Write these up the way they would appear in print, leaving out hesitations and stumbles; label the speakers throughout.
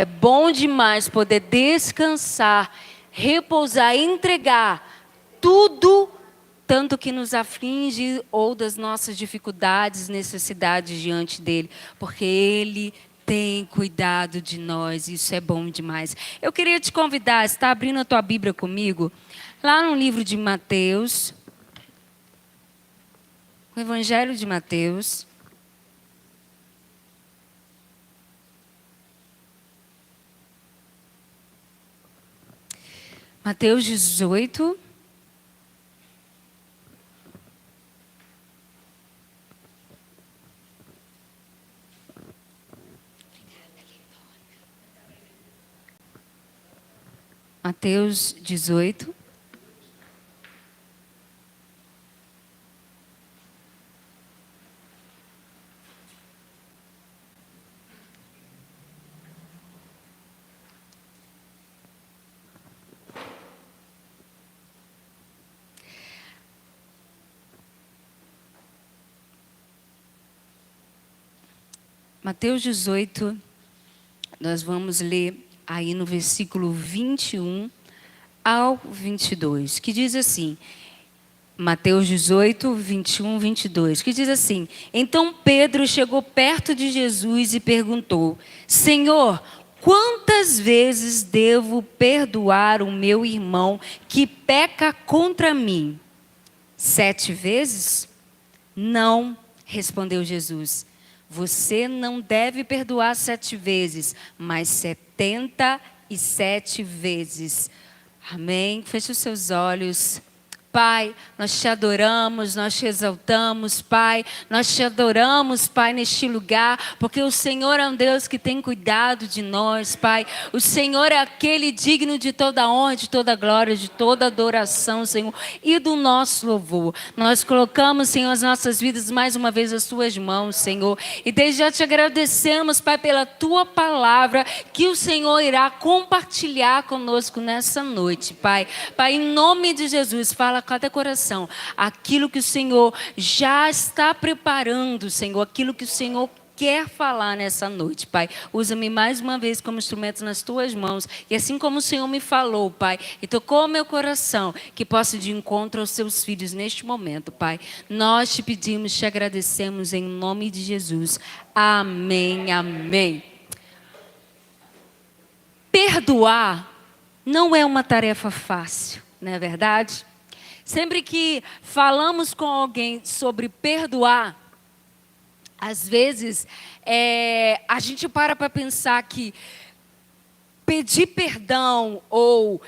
Speaker 1: É bom demais poder descansar, repousar, entregar tudo, tanto que nos aflige ou das nossas dificuldades, necessidades diante dele, porque ele tem cuidado de nós, isso é bom demais. Eu queria te convidar, está abrindo a tua Bíblia comigo, lá no livro de Mateus, o Evangelho de Mateus. Mateus 18. Mateus 18. Mateus 18, nós vamos ler aí no versículo 21 ao 22, que diz assim, Mateus 18, 21, 22, que diz assim: Então Pedro chegou perto de Jesus e perguntou: Senhor, quantas vezes devo perdoar o meu irmão que peca contra mim? 7 vezes? Não, respondeu Jesus. Você não deve perdoar 7 vezes, mas 77 vezes. Amém? Feche os seus olhos. Pai, nós te adoramos, nós te exaltamos, Pai. Nós te adoramos, Pai, neste lugar, porque o Senhor é um Deus que tem cuidado de nós, Pai. O Senhor é aquele digno de toda honra, de toda glória, de toda adoração, Senhor, e do nosso louvor. Nós colocamos, Senhor, as nossas vidas mais uma vez às tuas mãos, Senhor. E desde já te agradecemos, Pai, pela tua palavra que o Senhor irá compartilhar conosco nessa noite, Pai. Pai, em nome de Jesus, fala a cada coração aquilo que o Senhor já está preparando, Senhor, aquilo que o Senhor quer falar nessa noite, Pai. Usa-me mais uma vez como instrumento nas tuas mãos, e assim como o Senhor me falou, Pai, e tocou o meu coração, que possa ir de encontro aos seus filhos neste momento, Pai. Nós te pedimos, te agradecemos em nome de Jesus. Amém, amém. Perdoar não é uma tarefa fácil, não é verdade? Sempre que falamos com alguém sobre perdoar, às vezes a gente para pensar que pedir perdão, ou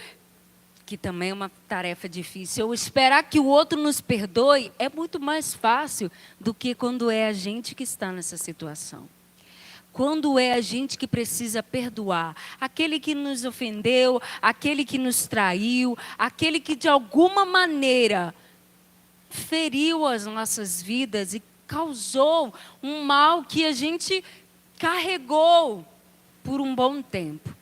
Speaker 1: que também é uma tarefa difícil, ou esperar que o outro nos perdoe, é muito mais fácil do que quando é a gente que está nessa situação. Quando é a gente que precisa perdoar, aquele que nos ofendeu, aquele que nos traiu, aquele que de alguma maneira feriu as nossas vidas e causou um mal que a gente carregou por um bom tempo.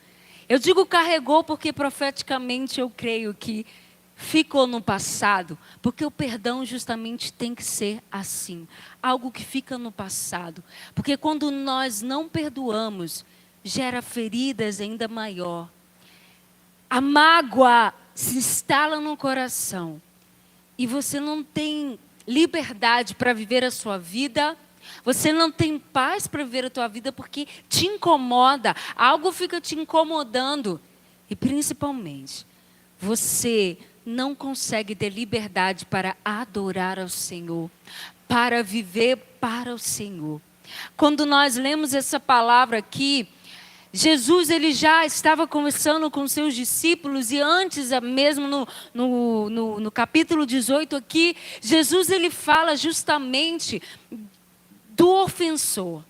Speaker 1: Eu digo carregou porque profeticamente eu creio que ficou no passado, porque o perdão justamente tem que ser assim, algo que fica no passado. Porque quando nós não perdoamos, gera feridas ainda maior. A mágoa se instala no coração e você não tem liberdade para viver a sua vida. Você não tem paz para viver a tua vida porque te incomoda, algo fica te incomodando. E principalmente, você não consegue ter liberdade para adorar ao Senhor, para viver para o Senhor. Quando nós lemos essa palavra aqui, Jesus ele já estava conversando com seus discípulos, e antes mesmo no capítulo 18 aqui, Jesus ele fala justamente do ofensor.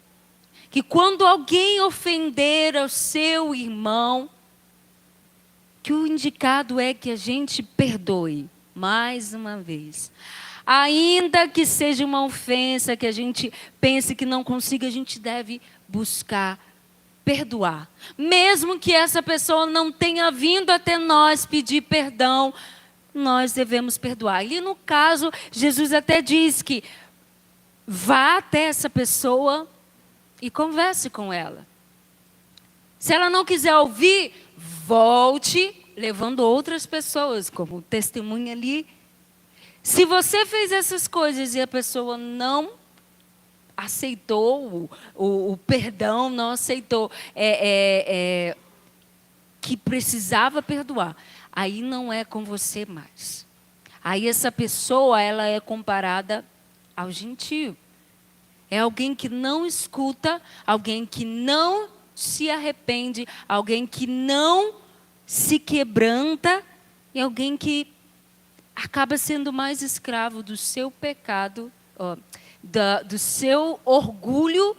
Speaker 1: Que quando alguém ofender o seu irmão, que o indicado é que a gente perdoe, mais uma vez. Ainda que seja uma ofensa, que a gente pense que não consiga, a gente deve buscar perdoar. Mesmo que essa pessoa não tenha vindo até nós pedir perdão, nós devemos perdoar. E no caso, Jesus até diz que vá até essa pessoa e converse com ela. Se ela não quiser ouvir, volte levando outras pessoas, como testemunha ali. Se você fez essas coisas e a pessoa não aceitou o perdão, não aceitou que precisava perdoar, aí não é com você mais. Aí essa pessoa, ela é comparada ao gentio. É alguém que não escuta, alguém que não se arrepende, alguém que não se quebranta e alguém que acaba sendo mais escravo do seu pecado, do seu orgulho,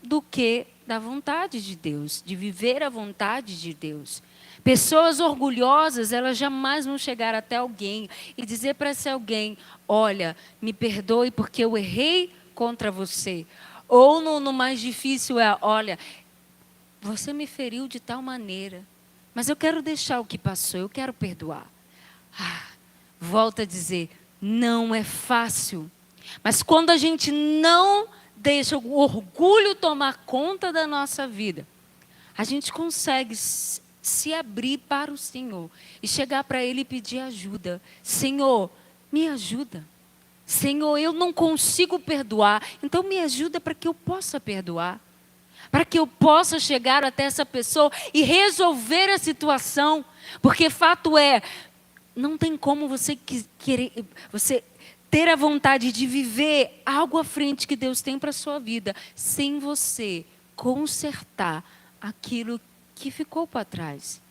Speaker 1: do que da vontade de Deus, de viver a vontade de Deus. Pessoas orgulhosas, elas jamais vão chegar até alguém e dizer para esse alguém: olha, me perdoe porque eu errei contra você. Ou no mais difícil é: olha, você me feriu de tal maneira, mas eu quero deixar o que passou, eu quero perdoar. Volto a dizer, não é fácil. Mas quando a gente não deixa o orgulho tomar conta da nossa vida, a gente consegue se abrir para o Senhor e chegar para Ele e pedir ajuda. Senhor, me ajuda. Senhor, eu não consigo perdoar, então me ajuda para que eu possa perdoar. Para que eu possa chegar até essa pessoa e resolver a situação. Porque fato é, não tem como você ter a vontade de viver algo à frente que Deus tem para a sua vida, sem você consertar aquilo que ficou para trás.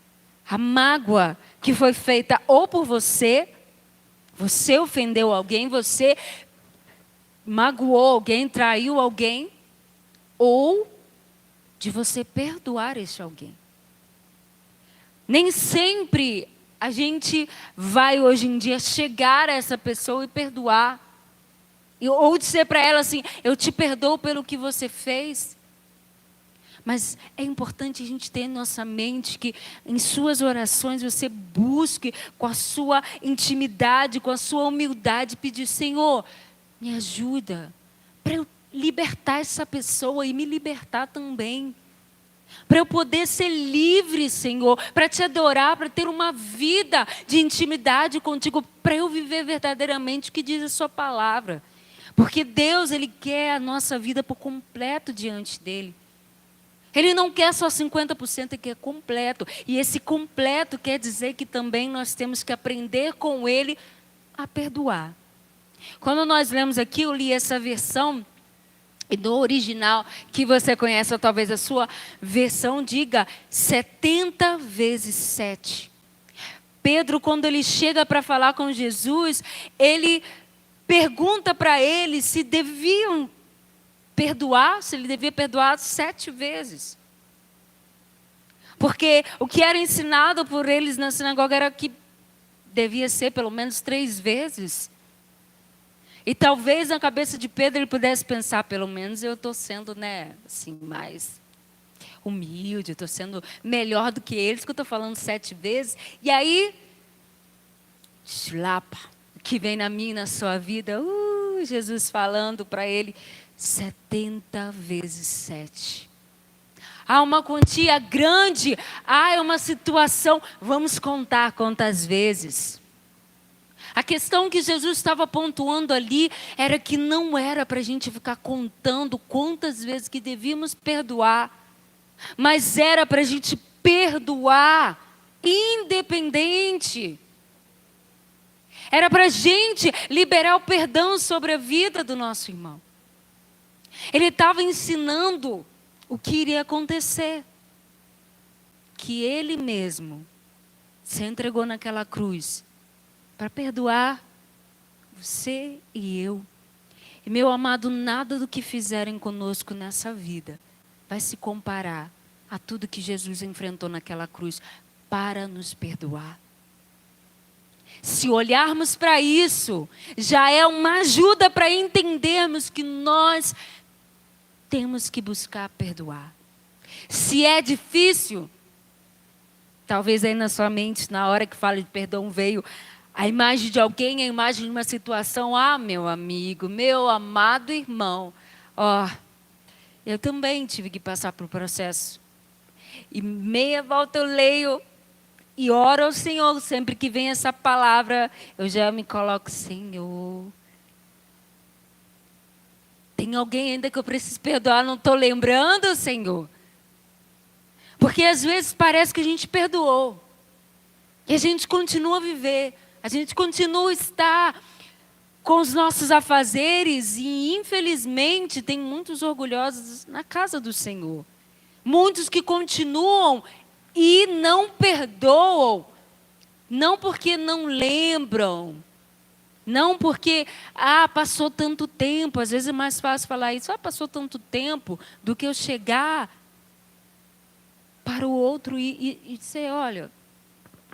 Speaker 1: A mágoa que foi feita ou por você ofendeu alguém, você magoou alguém, traiu alguém, ou de você perdoar esse alguém. Nem sempre a gente vai hoje em dia chegar a essa pessoa e perdoar. Ou dizer para ela assim: eu te perdoo pelo que você fez. Mas é importante a gente ter em nossa mente que em suas orações você busque com a sua intimidade, com a sua humildade, pedir: Senhor, me ajuda para eu libertar essa pessoa e me libertar também. Para eu poder ser livre, Senhor, para te adorar, para ter uma vida de intimidade contigo, para eu viver verdadeiramente o que diz a sua palavra. Porque Deus, Ele quer a nossa vida por completo diante dEle. Ele não quer só 50%, Ele quer completo. E esse completo quer dizer que também nós temos que aprender com Ele a perdoar. Quando nós lemos aqui, eu li essa versão, e no original, que você conhece, ou talvez a sua versão diga 70 vezes 7. Pedro, quando ele chega para falar com Jesus, ele pergunta para ele se deviam perdoar, se ele devia perdoar 7 vezes. Porque o que era ensinado por eles na sinagoga era que devia ser pelo menos 3 vezes. E talvez na cabeça de Pedro ele pudesse pensar: pelo menos eu estou sendo, assim, mais humilde, estou sendo melhor do que eles, que eu estou falando 7 vezes. E aí, chlapa, que vem na minha e na sua vida, Jesus falando para ele 70 vezes 7. Há uma quantia grande, é uma situação, vamos contar quantas vezes. A questão que Jesus estava pontuando ali era que não era para a gente ficar contando quantas vezes que devíamos perdoar, mas era para a gente perdoar independente. Era para a gente liberar o perdão sobre a vida do nosso irmão. Ele estava ensinando o que iria acontecer. Que ele mesmo se entregou naquela cruz para perdoar você e eu. E meu amado, nada do que fizerem conosco nessa vida vai se comparar a tudo que Jesus enfrentou naquela cruz para nos perdoar. Se olharmos para isso, já é uma ajuda para entendermos que nós temos que buscar perdoar. Se é difícil, talvez aí na sua mente, na hora que fala de perdão, veio a imagem de alguém, a imagem de uma situação. Meu amigo, meu amado irmão, eu também tive que passar por um processo E meia volta eu leio e oro ao Senhor. Sempre que vem essa palavra, eu já me coloco, Senhor, tem alguém ainda que eu preciso perdoar, não estou lembrando, Senhor. Porque às vezes parece que a gente perdoou. E a gente continua a viver. A gente continua a estar com os nossos afazeres. E infelizmente tem muitos orgulhosos na casa do Senhor. Muitos que continuam e não perdoam. Não porque não lembram. Não porque, passou tanto tempo. Às vezes é mais fácil falar isso. Passou tanto tempo do que eu chegar para o outro e dizer, olha,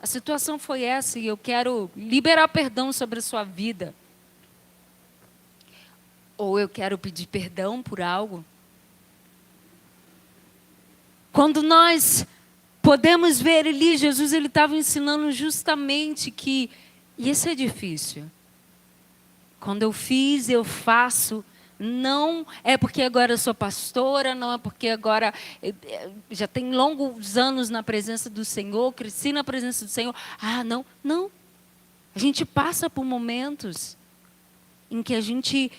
Speaker 1: a situação foi essa e eu quero liberar perdão sobre a sua vida. Ou eu quero pedir perdão por algo. Quando nós podemos ver ali, Jesus ele estava ensinando justamente que isso é difícil. Quando eu fiz, eu faço. Não é porque agora eu sou pastora, não é porque agora já tenho longos anos na presença do Senhor, cresci na presença do Senhor. Não. A gente passa por momentos em que a gente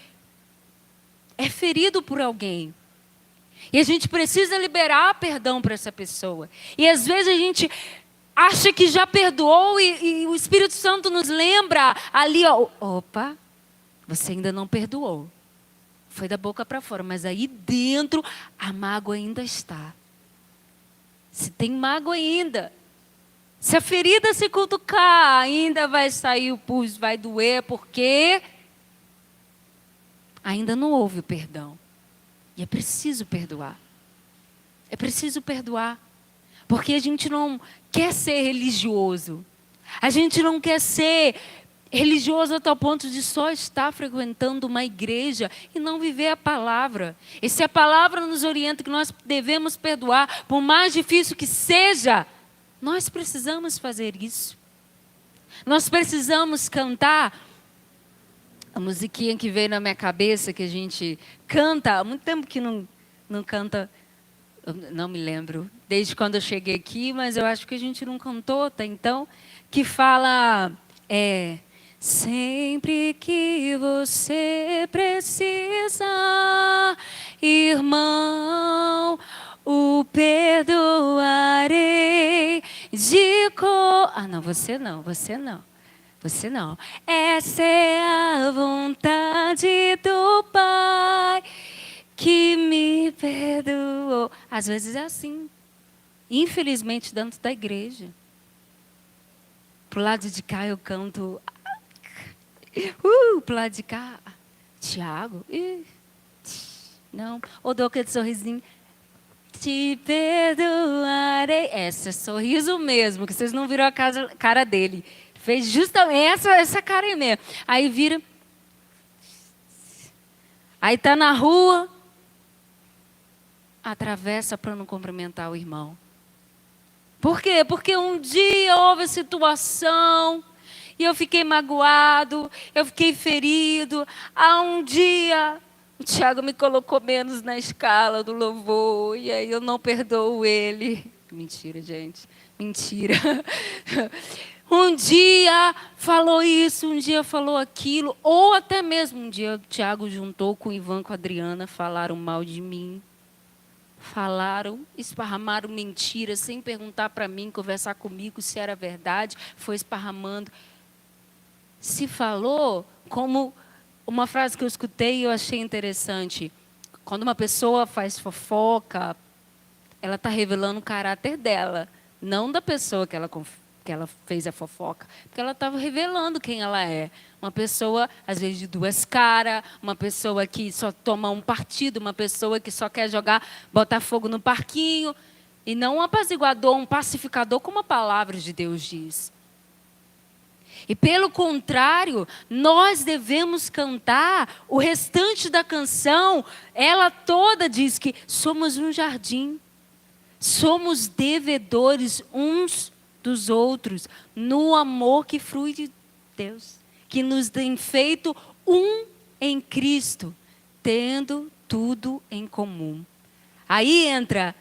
Speaker 1: é ferido por alguém. E a gente precisa liberar perdão para essa pessoa. E às vezes a gente acha que já perdoou e o Espírito Santo nos lembra ali, opa, você ainda não perdoou. Foi da boca para fora, mas aí dentro a mágoa ainda está. Se tem mágoa ainda. Se a ferida se cutucar, ainda vai sair o pus, vai doer, porque ainda não houve o perdão. E é preciso perdoar. É preciso perdoar. Porque a gente não quer ser religioso. A gente não quer ser religioso a tal ponto de só estar frequentando uma igreja e não viver a palavra. E se a palavra nos orienta que nós devemos perdoar, por mais difícil que seja, nós precisamos fazer isso. Nós precisamos cantar a musiquinha que veio na minha cabeça, que a gente canta, há muito tempo que não canta, eu não me lembro, desde quando eu cheguei aqui, mas eu acho que a gente não cantou até então, que fala, sempre que você precisa, irmão, o perdoarei não, você não. Você não. Essa é a vontade do Pai que me perdoou. Às vezes é assim. Infelizmente, dentro da igreja. Pro lado de cá eu canto. Pro lado de cá. Tiago. Não. Ou dou aquele sorrisinho. Te perdoarei. Esse é sorriso mesmo, que vocês não viram a cara dele. Fez justamente essa cara aí mesmo. Aí vira. Aí está na rua. Atravessa para não cumprimentar o irmão. Por quê? Porque um dia houve situação e eu fiquei magoado, eu fiquei ferido. Um dia o Tiago me colocou menos na escala do louvor e aí eu não perdoo ele. Mentira, gente. Mentira. Um dia falou isso, um dia falou aquilo, ou até mesmo um dia o Tiago juntou com o Ivan, com a Adriana, falaram mal de mim. Falaram, esparramaram mentiras, sem perguntar para mim, conversar comigo se era verdade, foi esparramando. Se falou como uma frase que eu escutei e eu achei interessante. Quando uma pessoa faz fofoca, ela está revelando o caráter dela, não da pessoa que ela fez a fofoca, porque ela estava revelando quem ela é. Uma pessoa, às vezes, de duas caras, uma pessoa que só toma um partido, uma pessoa que só quer botar fogo no parquinho, e não um apaziguador, um pacificador, como a palavra de Deus diz. E pelo contrário, nós devemos cantar o restante da canção, ela toda diz que somos um jardim, somos devedores uns dos outros, no amor que flui de Deus, que nos tem feito um em Cristo, tendo tudo em comum. Aí entra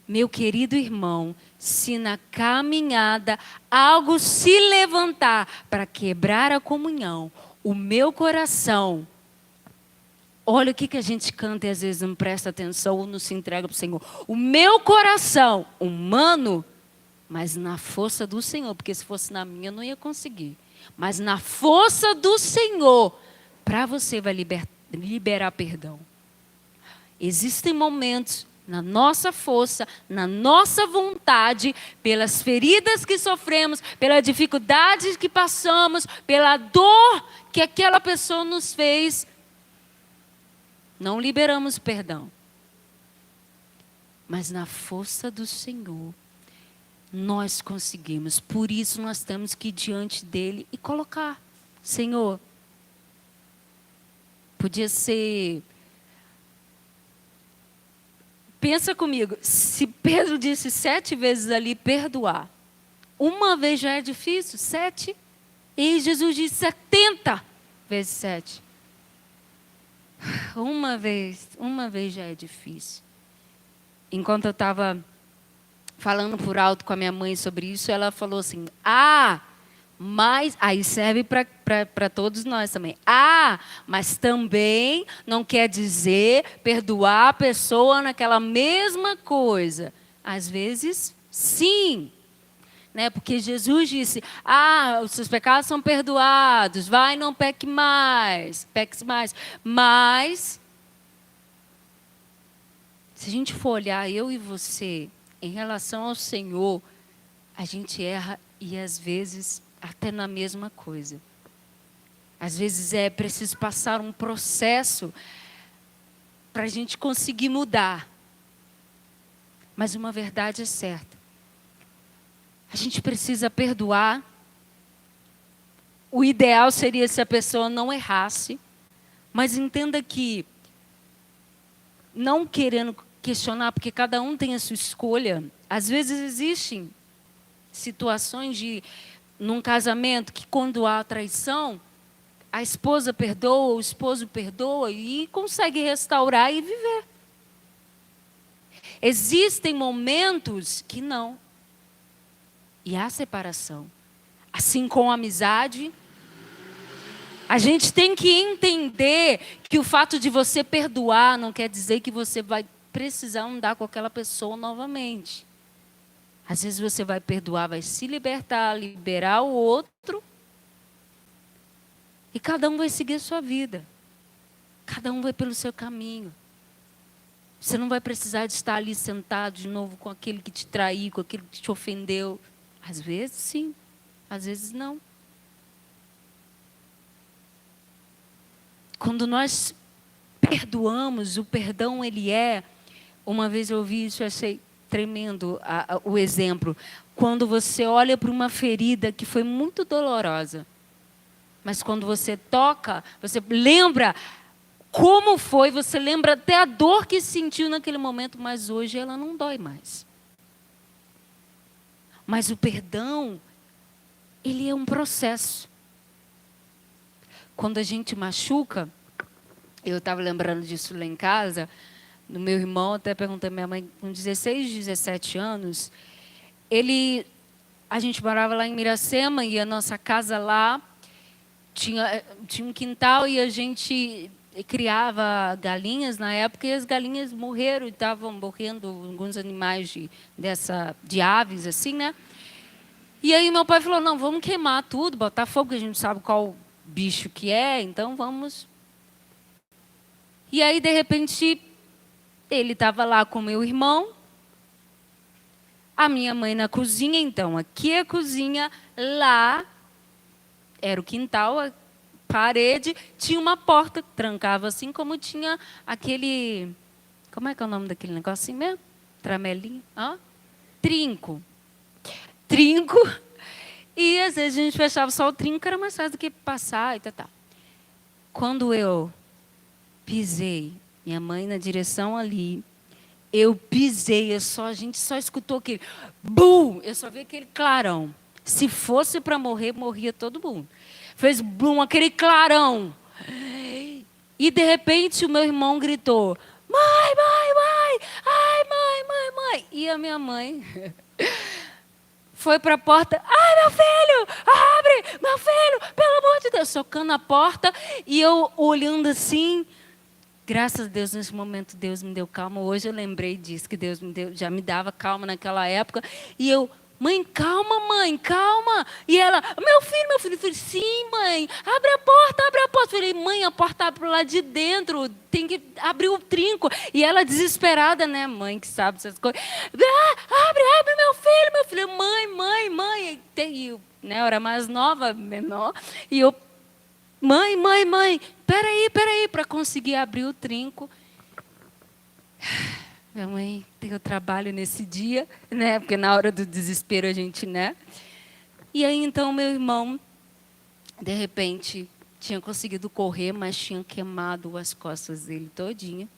Speaker 1: Meu querido irmão, se na caminhada algo se levantar para quebrar a comunhão, o meu coração, olha o que a gente canta e às vezes não presta atenção ou não se entrega para o Senhor. O meu coração humano, mas na força do Senhor, porque se fosse na minha eu não ia conseguir. Mas na força do Senhor, para você vai liberar perdão. Existem momentos na nossa força, na nossa vontade, pelas feridas que sofremos, pela dificuldade que passamos, pela dor que aquela pessoa nos fez, não liberamos perdão. Mas na força do Senhor, nós conseguimos. Por isso nós temos que ir diante dele e colocar: Senhor, podia ser... Pensa comigo, se Pedro disse 7 vezes ali, perdoar. Uma vez já é difícil, 7. E Jesus disse 70 vezes 7. Uma vez já é difícil. Enquanto eu estava falando por alto com a minha mãe sobre isso, ela falou assim: mas, aí serve para todos nós também. Mas também não quer dizer perdoar a pessoa naquela mesma coisa. Às vezes, sim. Né? Porque Jesus disse: os seus pecados são perdoados, vai, não peque mais. Mas, se a gente for olhar, eu e você, em relação ao Senhor, a gente erra e às vezes até na mesma coisa. Às vezes é preciso passar um processo para a gente conseguir mudar. Mas uma verdade é certa: a gente precisa perdoar. O ideal seria se a pessoa não errasse, mas entenda que, não querendo questionar, porque cada um tem a sua escolha, às vezes existem situações num casamento que, quando há traição, a esposa perdoa, o esposo perdoa e consegue restaurar e viver. Existem momentos que não. E há separação. Assim com a amizade, a gente tem que entender que o fato de você perdoar não quer dizer que você vai precisar andar com aquela pessoa novamente. Às vezes você vai perdoar, vai se libertar, liberar o outro. E cada um vai seguir a sua vida. Cada um vai pelo seu caminho. Você não vai precisar de estar ali sentado de novo com aquele que te traiu, com aquele que te ofendeu. Às vezes sim, às vezes não. Quando nós perdoamos, o perdão ele é... Uma vez eu ouvi isso, eu achei tremendo o exemplo. Quando você olha para uma ferida que foi muito dolorosa, mas quando você toca, você lembra como foi, você lembra até a dor que sentiu naquele momento, mas hoje ela não dói mais. Mas o perdão, ele é um processo. Quando a gente machuca, eu estava lembrando disso lá em casa, do meu irmão, até perguntei à minha mãe, com 16, 17 anos, a gente morava lá em Miracema e a nossa casa lá tinha um quintal e a gente criava galinhas na época e as galinhas morreram e estavam morrendo alguns animais de aves, assim, né? E aí meu pai falou: não, vamos queimar tudo, botar fogo, porque a gente não sabe qual bicho que é, então vamos. E aí, de repente, ele estava lá com meu irmão, a minha mãe na cozinha, então aqui é a cozinha, lá era o quintal, a parede, tinha uma porta que trancava assim, como tinha aquele, como é que é o nome daquele negocinho mesmo? Tramelinho? Trinco. E às vezes a gente fechava só o trinco, era mais fácil do que passar e tal. Quando eu pisei, minha mãe na direção ali, eu pisei, a gente só escutou aquele bum, eu só vi aquele clarão. Se fosse para morrer, morria todo mundo. Fez bum, aquele clarão. E de repente o meu irmão gritou: mãe, mãe, mãe, ai, mãe, mãe, mãe. E a minha mãe foi para a porta. Ai, meu filho, abre, meu filho, pelo amor de Deus. Socando a porta e eu olhando assim. Graças a Deus, nesse momento, Deus me deu calma. Hoje eu lembrei disso, que Deus me deu, já me dava calma naquela época. E eu, mãe, calma. E ela, meu filho. Eu falei, sim, mãe, abre a porta. Eu falei, mãe, a porta abre lá de dentro, tem que abrir o trinco. E ela desesperada, né, mãe, que sabe essas coisas. Abre, meu filho. Mãe. E eu, né, eu era mais nova, menor. E eu, mãe, peraí, para conseguir abrir o trinco. Minha mãe deu trabalho nesse dia, né? Porque na hora do desespero a gente, né? E aí então meu irmão, de repente, tinha conseguido correr, mas tinha queimado as costas dele todinha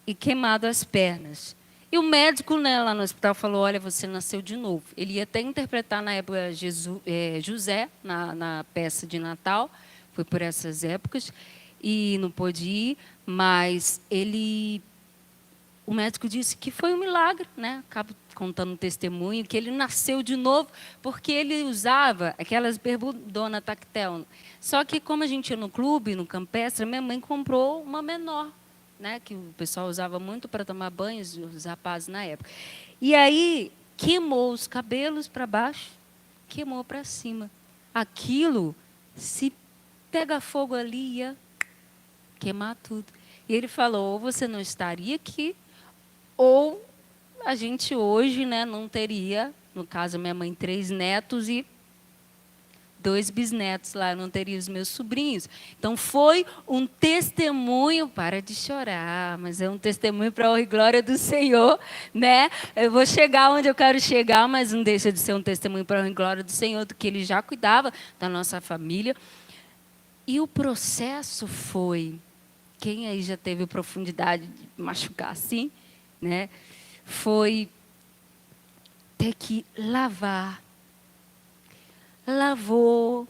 Speaker 1: e queimado as pernas. E o médico, né, lá no hospital falou, olha, você nasceu de novo. Ele ia até interpretar na época José, na peça de Natal, foi por essas épocas, e não pôde ir, mas o médico disse que foi um milagre, né? Acabo contando um testemunho, que ele nasceu de novo, porque ele usava aquelas bermudona tactel. Só que como a gente ia no clube, no campestre, minha mãe comprou uma menor, né, que o pessoal usava muito para tomar banho, os rapazes na época. E aí queimou os cabelos para baixo, queimou para cima. Aquilo, se pega fogo ali, ia queimar tudo. E ele falou, ou você não estaria aqui, ou a gente hoje, né, não teria, no caso minha mãe, 3 netos e 2 bisnetos lá, eu não teria os meus sobrinhos. Então, foi um testemunho, para de chorar, mas é um testemunho para a honra e glória do Senhor, né? Eu vou chegar onde eu quero chegar, mas não deixa de ser um testemunho para a honra e glória do Senhor, do que Ele já cuidava da nossa família. E o processo foi, quem aí já teve profundidade de machucar assim, né? Foi ter que lavar. Lavou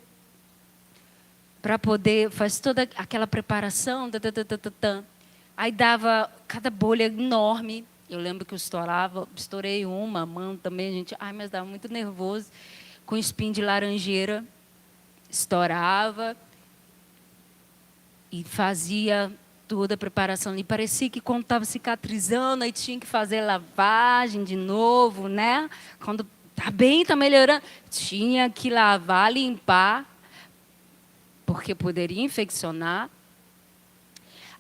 Speaker 1: para poder fazer toda aquela preparação, aí dava cada bolha enorme. Eu lembro que eu estourei uma mão também, a gente, mas dava muito nervoso, com espinho de laranjeira, estourava e fazia toda a preparação ali. Parecia que quando estava cicatrizando, aí tinha que fazer lavagem de novo, né? Quando está melhorando, tinha que lavar, limpar, porque poderia infeccionar,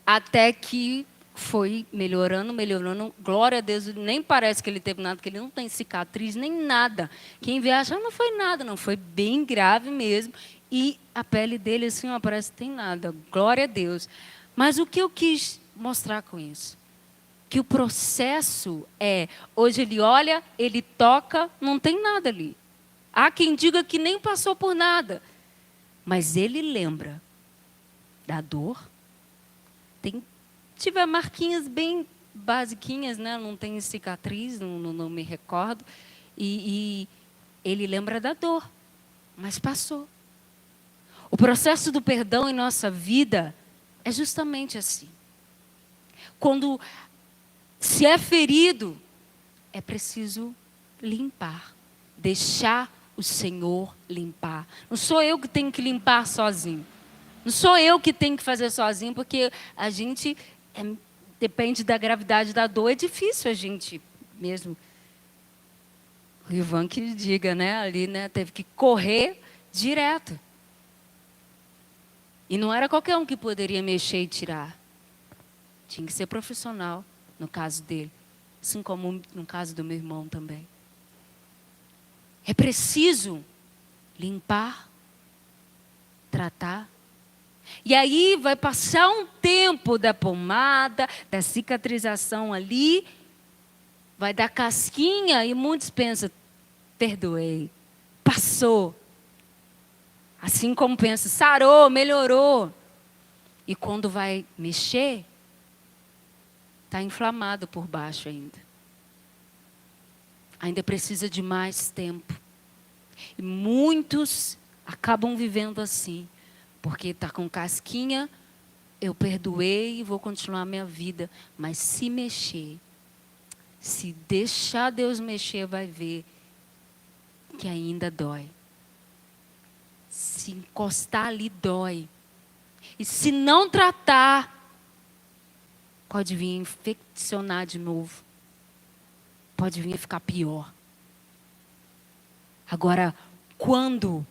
Speaker 1: até que foi melhorando. Glória a Deus, nem parece que ele teve nada, porque ele não tem cicatriz, nem nada. Quem vê acha, não foi nada, não, foi bem grave mesmo. E a pele dele, assim, não parece que tem nada. Glória a Deus. Mas o que eu quis mostrar com isso? Que o processo hoje ele olha, ele toca, não tem nada ali. Há quem diga que nem passou por nada. Mas ele lembra da dor. Tiver marquinhas bem basiquinhas, né? Não tem cicatriz, não me recordo. E ele lembra da dor, mas passou. O processo do perdão em nossa vida é justamente assim. Quando se é ferido, é preciso limpar, deixar o Senhor limpar. Não sou eu que tenho que limpar sozinho. Não sou eu que tenho que fazer sozinho, porque a gente depende da gravidade da dor, é difícil a gente mesmo. O Ivan que diga, né? Ali, né? Teve que correr direto. E não era qualquer um que poderia mexer e tirar. Tinha que ser profissional, no caso dele. Assim como no caso do meu irmão também. É preciso limpar, tratar. E aí vai passar um tempo da pomada, da cicatrização ali, vai dar casquinha e muitos pensam, perdoei, passou. Assim como pensa, sarou, melhorou. E quando vai mexer, está inflamado por baixo ainda. Ainda precisa de mais tempo. E muitos acabam vivendo assim. Porque está com casquinha, eu perdoei e vou continuar a minha vida. Mas se mexer, Se deixar Deus mexer, vai ver que ainda dói. Se encostar ali, dói. E se não tratar, pode vir infeccionar de novo. Pode vir ficar pior. Agora, quando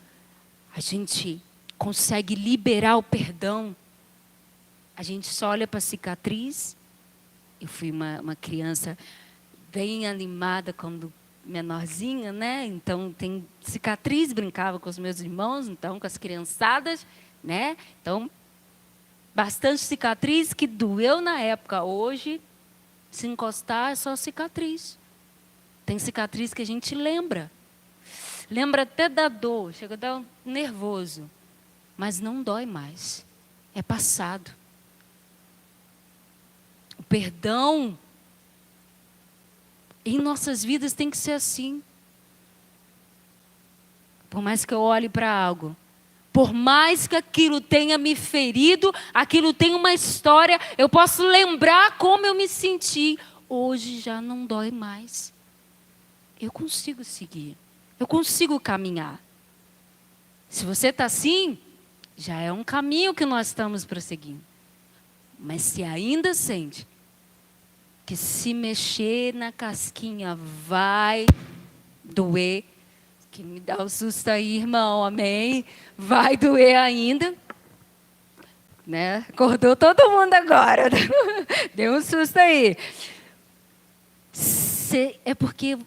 Speaker 1: a gente consegue liberar o perdão, a gente só olha para a cicatriz. Eu fui uma criança bem animada quando menorzinha, né? Então tem cicatriz, brincava com os meus irmãos, então com as criançadas, né? Então bastante cicatriz que doeu na época. Hoje, se encostar é só cicatriz. Tem cicatriz que a gente lembra. Lembra até da dor, chega a dar um nervoso, mas não dói mais. É passado. O perdão em nossas vidas tem que ser assim. Por mais que eu olhe para algo, por mais que aquilo tenha me ferido, aquilo tem uma história, eu posso lembrar como eu me senti. Hoje já não dói mais. Eu consigo seguir. Eu consigo caminhar. Se você está assim, já é um caminho que nós estamos prosseguindo. Mas se ainda sente que se mexer na casquinha vai doer, que me dá um susto aí, irmão, amém? Vai doer ainda. Né? Acordou todo mundo agora. Deu um susto aí. É porque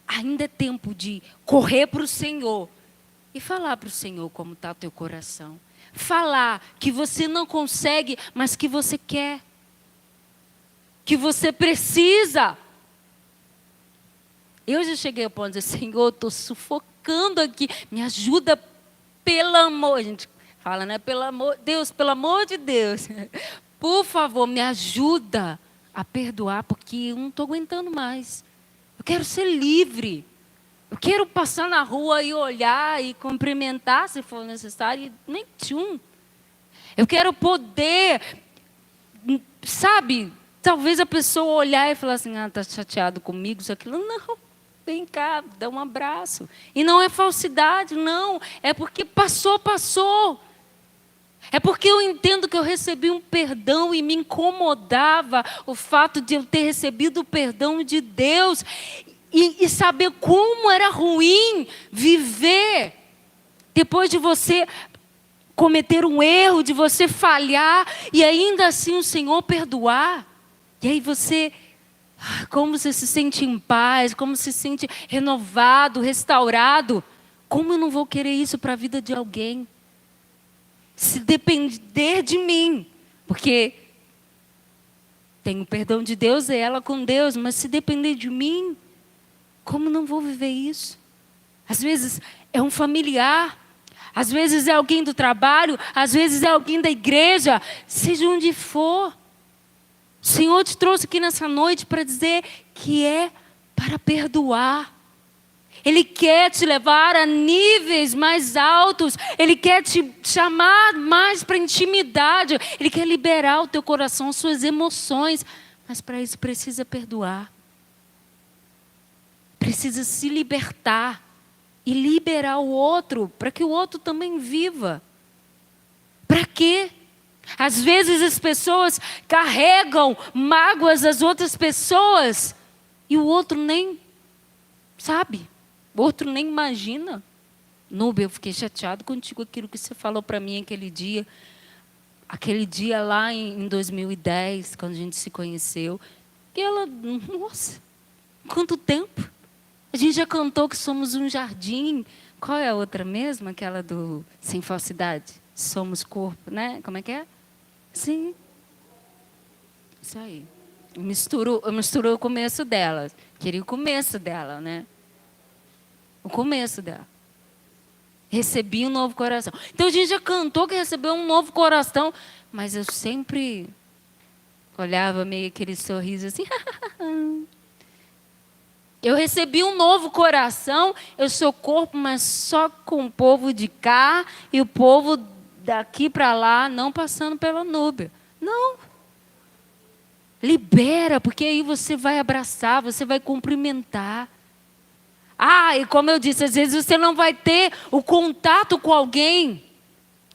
Speaker 1: ainda é tempo de correr para o Senhor e falar para o Senhor como está o teu coração. Falar que você não consegue, mas que você quer. Que você precisa. Eu já cheguei ao ponto de dizer, Senhor, estou sufocando aqui. Me ajuda, pelo amor. A gente fala, né? Pelo amor, Deus, pelo amor de Deus. Por favor, me ajuda a perdoar, porque eu não estou aguentando mais. Eu quero ser livre. Eu quero passar na rua e olhar e cumprimentar, se for necessário, e nem tchum. Eu quero poder, sabe, talvez a pessoa olhar e falar assim, está chateado comigo, isso, aquilo. Não, vem cá, dá um abraço. E não é falsidade, não. É porque passou. É porque eu entendo que eu recebi um perdão e me incomodava o fato de eu ter recebido o perdão de Deus e saber como era ruim viver depois de você cometer um erro, de você falhar e ainda assim o Senhor perdoar. E aí você, como você se sente em paz, como se sente renovado, restaurado. Como eu não vou querer isso para a vida de alguém? Se depender de mim, porque tenho perdão de Deus, é ela com Deus, mas se depender de mim, como não vou viver isso? Às vezes é um familiar, às vezes é alguém do trabalho, às vezes é alguém da igreja, seja onde for. O Senhor te trouxe aqui nessa noite para dizer que é para perdoar. Ele quer te levar a níveis mais altos. Ele quer te chamar mais para intimidade. Ele quer liberar o teu coração, suas emoções. Mas para isso precisa perdoar. Precisa se libertar. E liberar o outro, para que o outro também viva. Para quê? Às vezes as pessoas carregam mágoas das outras pessoas. E o outro nem sabe. O outro nem imagina. Nube, eu fiquei chateado contigo aquilo que você falou para mim aquele dia. Aquele dia lá em 2010, quando a gente se conheceu. E ela, nossa, quanto tempo. A gente já cantou que somos um jardim. Qual é a outra mesmo? Aquela do Sem Falsidade. Somos corpo, né? Como é que é? Sim. Isso aí. Eu misturo o começo dela. Queria o começo dela, né? O começo dela. Recebi um novo coração. Então a gente já cantou que recebeu um novo coração, mas eu sempre olhava meio aquele sorriso assim. Eu recebi um novo coração, eu sou corpo, mas só com o povo de cá e o povo daqui para lá, não passando pela Núbia. Não. Libera, porque aí você vai abraçar, você vai cumprimentar. Ah, e como eu disse, às vezes você não vai ter o contato com alguém,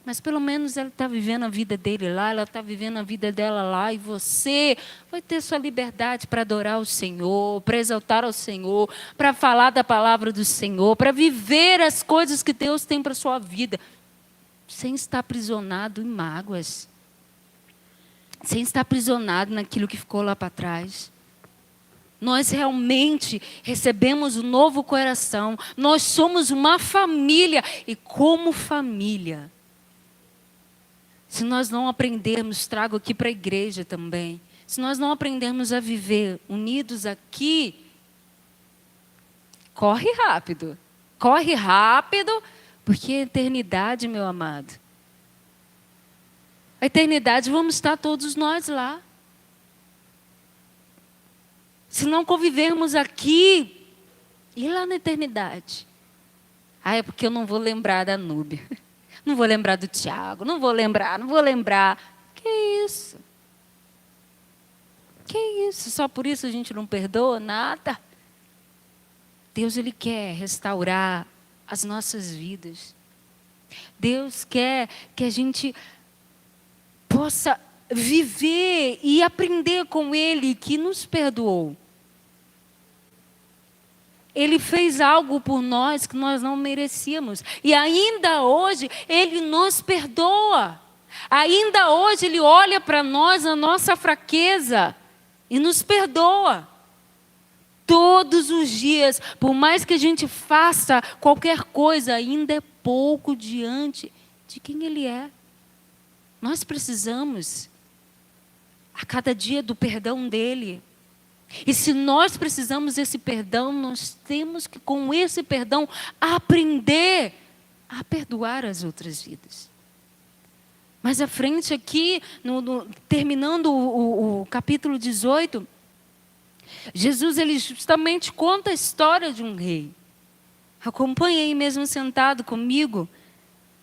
Speaker 1: mas pelo menos ela está vivendo a vida dele lá, ela está vivendo a vida dela lá, e você vai ter sua liberdade para adorar o Senhor, para exaltar ao Senhor, para falar da palavra do Senhor, para viver as coisas que Deus tem para a sua vida, sem estar aprisionado em mágoas, sem estar aprisionado naquilo que ficou lá para trás. Nós realmente recebemos um novo coração, nós somos uma família, e como família, se nós não aprendermos, trago aqui para a igreja também, se nós não aprendermos a viver unidos aqui, corre rápido, porque a eternidade, meu amado, a eternidade vamos estar todos nós lá. Se não convivermos aqui, e lá na eternidade? Ah, é porque eu não vou lembrar da Núbia. Não vou lembrar do Tiago. Não vou lembrar. Que isso? Que isso? Só por isso a gente não perdoa nada? Deus, Ele quer restaurar as nossas vidas. Deus quer que a gente possa viver e aprender com Ele que nos perdoou. Ele fez algo por nós que nós não merecíamos. E ainda hoje, Ele nos perdoa. Ainda hoje, Ele olha para nós, a nossa fraqueza, e nos perdoa. Todos os dias, por mais que a gente faça qualquer coisa, ainda é pouco diante de quem Ele é. Nós precisamos, a cada dia, do perdão dEle. E se nós precisamos desse perdão, nós temos que, com esse perdão, aprender a perdoar as outras vidas. Mais à frente aqui, terminando o capítulo 18, Jesus, ele justamente conta a história de um rei. Acompanhe aí mesmo sentado comigo.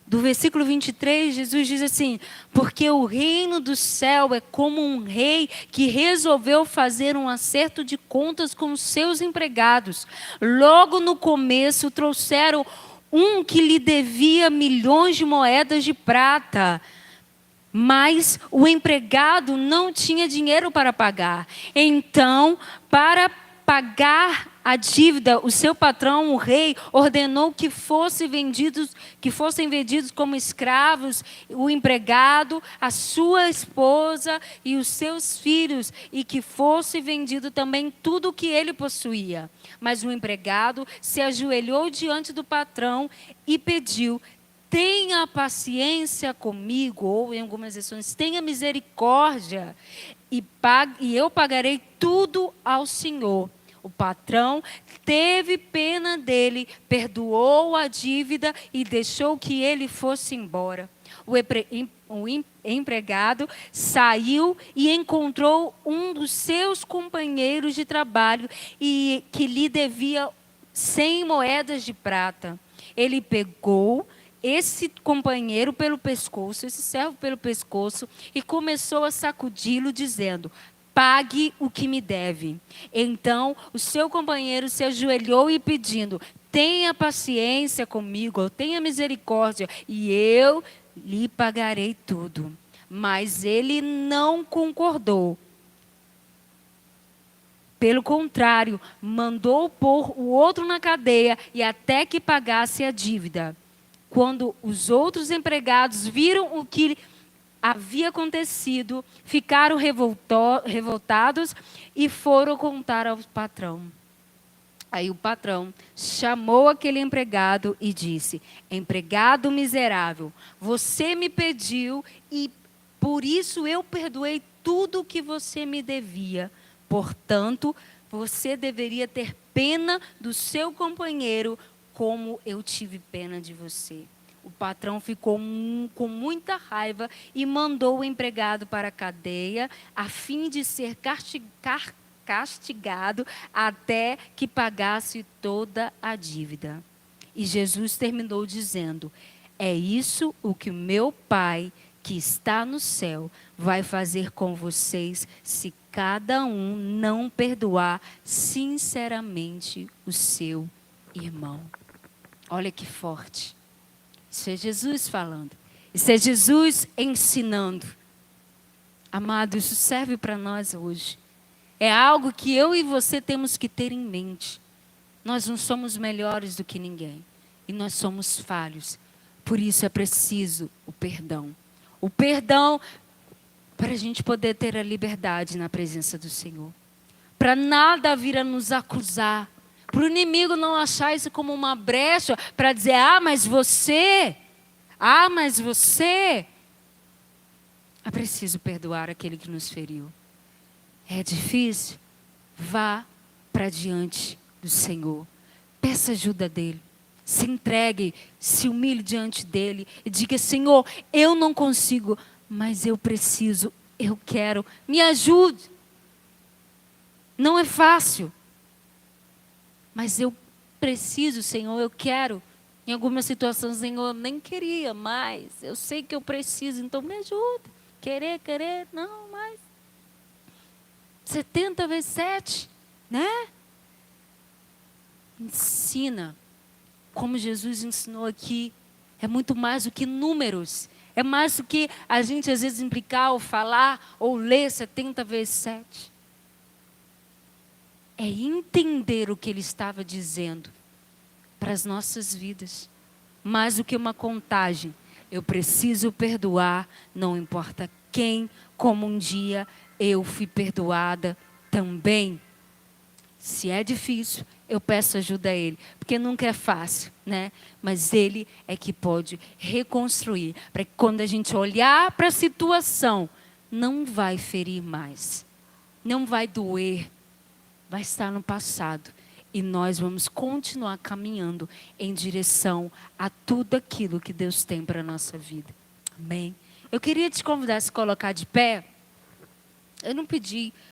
Speaker 1: Do versículo 23, Jesus diz assim: porque o reino do céu é como um rei que resolveu fazer um acerto de contas com os seus empregados. Logo no começo trouxeram um que lhe devia milhões de moedas de prata. Mas o empregado não tinha dinheiro para pagar. Então, para pagar a dívida, o seu patrão, o rei, ordenou que fossem vendidos como escravos, o empregado, a sua esposa e os seus filhos, e que fosse vendido também tudo o que ele possuía. Mas o empregado se ajoelhou diante do patrão e pediu: tenha paciência comigo, ou em algumas versões, tenha misericórdia, e eu pagarei tudo ao Senhor. O patrão teve pena dele, perdoou a dívida e deixou que ele fosse embora. O empregado saiu e encontrou um dos seus companheiros de trabalho e que lhe devia 100 moedas de prata. Ele pegou esse companheiro pelo pescoço, esse servo pelo pescoço, e começou a sacudi-lo, dizendo: pague o que me deve. Então o seu companheiro se ajoelhou e pedindo: tenha paciência comigo, tenha misericórdia, e eu lhe pagarei tudo. Mas ele não concordou. Pelo contrário, mandou pôr o outro na cadeia e até que pagasse a dívida. Quando os outros empregados viram o que havia acontecido, ficaram revoltados e foram contar ao patrão. Aí o patrão chamou aquele empregado e disse: empregado miserável, você me pediu e por isso eu perdoei tudo o que você me devia. Portanto, você deveria ter pena do seu companheiro, como eu tive pena de você. O patrão ficou com muita raiva e mandou o empregado para a cadeia, a fim de ser castigado até que pagasse toda a dívida. E Jesus terminou dizendo: é isso o que o meu Pai, que está no céu, vai fazer com vocês, se cada um não perdoar sinceramente o seu irmão. Olha que forte. Isso é Jesus falando. Isso é Jesus ensinando. Amado, isso serve para nós hoje. É algo que eu e você temos que ter em mente. Nós não somos melhores do que ninguém. E nós somos falhos. Por isso é preciso o perdão. O perdão para a gente poder ter a liberdade na presença do Senhor. Para nada vir a nos acusar. Para o inimigo não achar isso como uma brecha para dizer, mas você... mas você... É preciso perdoar aquele que nos feriu. É difícil? Vá para diante do Senhor. Peça ajuda dEle. Se entregue, se humilhe diante dEle. E diga, Senhor, eu não consigo, mas eu preciso, eu quero. Me ajude. Não é fácil. Mas eu preciso, Senhor, eu quero. Em algumas situações, Senhor, eu nem queria mais. Eu sei que eu preciso, então me ajuda. Querer, não, mais. 70 vezes 7, né? Ensina, como Jesus ensinou aqui, é muito mais do que números. É mais do que a gente às vezes implicar, ou falar, ou ler 70 vezes 7. É entender o que ele estava dizendo para as nossas vidas. Mais do que uma contagem. Eu preciso perdoar, não importa quem, como um dia eu fui perdoada também. Se é difícil, eu peço ajuda a Ele, porque nunca é fácil, né? Mas Ele é que pode reconstruir, para que quando a gente olhar para a situação, não vai ferir mais, não vai doer, vai estar no passado. E nós vamos continuar caminhando em direção a tudo aquilo que Deus tem para a nossa vida. Amém? Eu queria te convidar a se colocar de pé. Eu não pedi